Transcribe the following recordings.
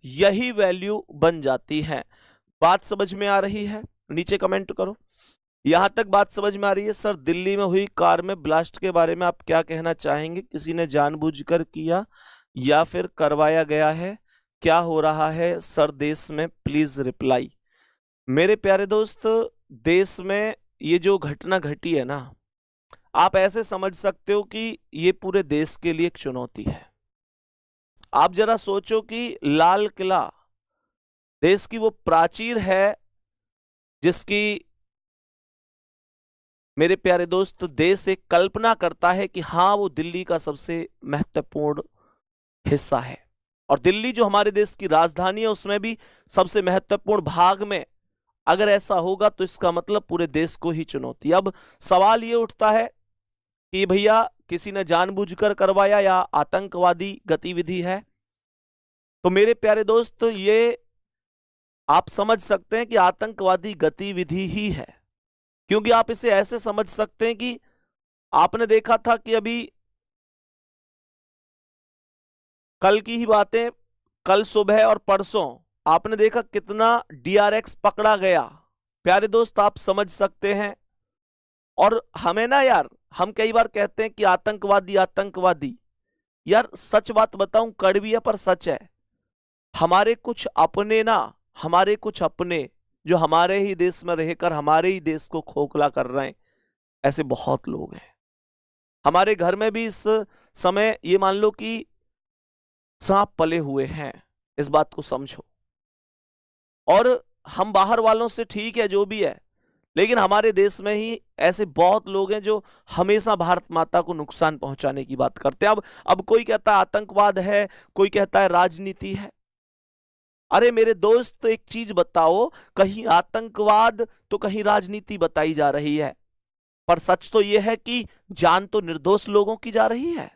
यही वैल्यू बन जाती है। बात समझ में आ रही है? नीचे कमेंट करो। यहां तक बात समझ में आ रही है? सर, दिल्ली में हुई कार में ब्लास्ट के बारे में आप क्या कहना चाहेंगे? किसी ने जानबूझकर किया या फिर करवाया गया है? क्या हो रहा है सर देश में? Please reply. मेरे प्यारे दोस्त, देश में ये जो घटना घटी है ना, आप ऐसे समझ सकते हो कि ये पूरे देश के लिए एक चुनौती है। आप जरा सोचो कि लाल किला देश की वो प्राचीर है जिसकी, मेरे प्यारे दोस्त, देश एक कल्पना करता है कि हाँ, वो दिल्ली का सबसे महत्वपूर्ण हिस्सा है। और दिल्ली जो हमारे देश की राजधानी है उसमें भी सबसे महत्वपूर्ण भाग में अगर ऐसा होगा तो इसका मतलब पूरे देश को ही चुनौती। अब सवाल ये उठता है कि भैया किसी ने जानबूझकर करवाया या आतंकवादी गतिविधि है? तो मेरे प्यारे दोस्त, ये आप समझ सकते हैं कि आतंकवादी गतिविधि ही है, क्योंकि आप इसे ऐसे समझ सकते हैं कि आपने देखा था कि अभी कल की ही बातें, कल सुबह और परसों आपने देखा कितना डीआरएक्स पकड़ा गया। प्यारे दोस्त, आप समझ सकते हैं। और हमें ना यार, हम कई बार कहते हैं कि आतंकवादी आतंकवादी, यार सच बात बताऊं, कड़वी है पर सच है। हमारे कुछ अपने ना, हमारे कुछ अपने जो हमारे ही देश में रहकर हमारे ही देश को खोखला कर रहे हैं, ऐसे बहुत लोग हैं। हमारे घर में भी इस समय ये मान लो कि सांप पले हुए हैं, इस बात को समझो। और हम बाहर वालों से ठीक है जो भी है, लेकिन हमारे देश में ही ऐसे बहुत लोग हैं जो हमेशा भारत माता को नुकसान पहुंचाने की बात करते हैं। अब कोई कहता है आतंकवाद है, कोई कहता है राजनीति है। अरे मेरे दोस्त, एक चीज बताओ, कहीं आतंकवाद तो कहीं राजनीति बताई जा रही है, पर सच तो यह है कि जान तो निर्दोष लोगों की जा रही है।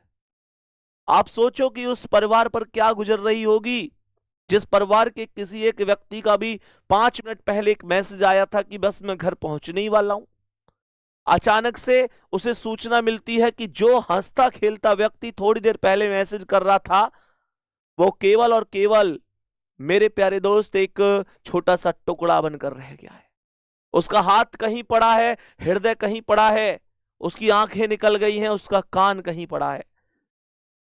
आप सोचो कि उस परिवार पर क्या गुजर रही होगी, जिस परिवार के किसी एक व्यक्ति का भी 5 मिनट पहले एक मैसेज आया था कि बस मैं घर पहुंचने ही वाला हूं। अचानक से उसे सूचना मिलती है कि जो हंसता खेलता व्यक्ति थोड़ी देर पहले मैसेज कर रहा था, वो केवल और केवल, मेरे प्यारे दोस्त, एक छोटा सा टुकड़ा बनकर रह गया है। उसका हाथ कहीं पड़ा है, हृदय कहीं पड़ा है, उसकी आंखें निकल गई हैं, उसका कान कहीं पड़ा है।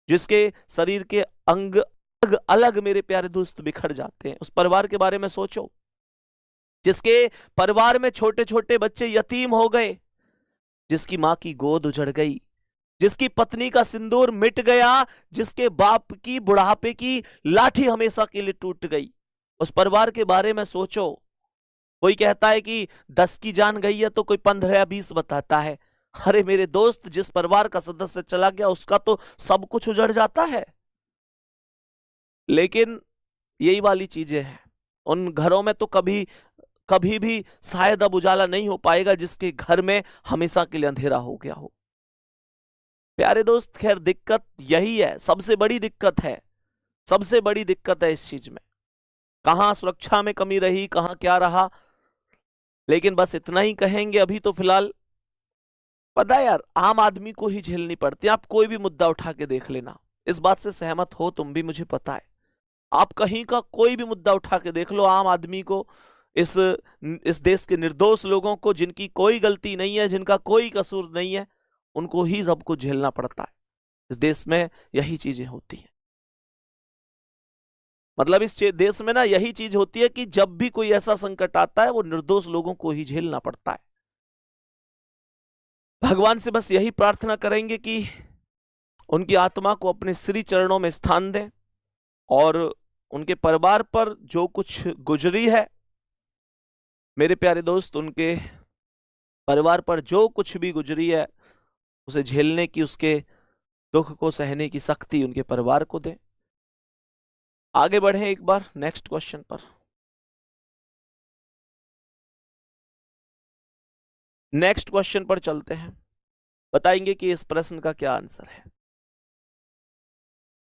जिसके शरीर के अंग अलग अलग, मेरे प्यारे दोस्त, बिखर जाते हैं। उस परिवार के बारे में सोचो, जिसके परिवार में छोटे छोटे बच्चे यतीम हो गए, जिसकी मां की गोद उजड़ गई, जिसकी पत्नी का सिंदूर मिट गया, जिसके बाप की बुढ़ापे की लाठी हमेशा के लिए टूट गई। उस परिवार के बारे में सोचो। कोई कहता है कि 10 की जान गई है तो कोई 15 या 20 बताता है। अरे मेरे दोस्त, जिस परिवार का सदस्य चला गया उसका तो सब कुछ उजड़ जाता है। लेकिन यही वाली चीजें हैं, उन घरों में तो कभी कभी भी शायद अब उजाला नहीं हो पाएगा जिसके घर में हमेशा के लिए अंधेरा हो गया हो। प्यारे दोस्त, खैर दिक्कत यही है, सबसे बड़ी दिक्कत है, सबसे बड़ी दिक्कत है इस चीज में। कहां सुरक्षा में कमी रही, कहां क्या रहा, लेकिन बस इतना ही कहेंगे अभी तो फिलहाल। पता है यार, आम आदमी को ही झेलनी पड़ती है। आप कोई भी मुद्दा उठा के देख लेना, इस बात से सहमत हो तुम भी, मुझे पता है। आप कहीं का कोई भी मुद्दा उठा के देख लो, आम आदमी को, इस देश के निर्दोष लोगों को, जिनकी कोई गलती नहीं है, जिनका कोई कसूर नहीं है, उनको ही सबको झेलना पड़ता है। इस देश में यही चीजें होती हैं। मतलब इस देश में ना यही चीज होती है कि जब भी कोई ऐसा संकट आता है वो निर्दोष लोगों को ही झेलना पड़ता है। भगवान से बस यही प्रार्थना करेंगे कि उनकी आत्मा को अपने श्री चरणों में स्थान दें, और उनके परिवार पर जो कुछ गुजरी है, मेरे प्यारे दोस्त, उनके परिवार पर जो कुछ भी गुजरी है उसे झेलने की, उसके दुख को सहने की शक्ति उनके परिवार को दें। आगे बढ़ें एक बार नेक्स्ट क्वेश्चन पर। नेक्स्ट क्वेश्चन पर चलते हैं, बताएंगे कि इस प्रश्न का क्या आंसर है।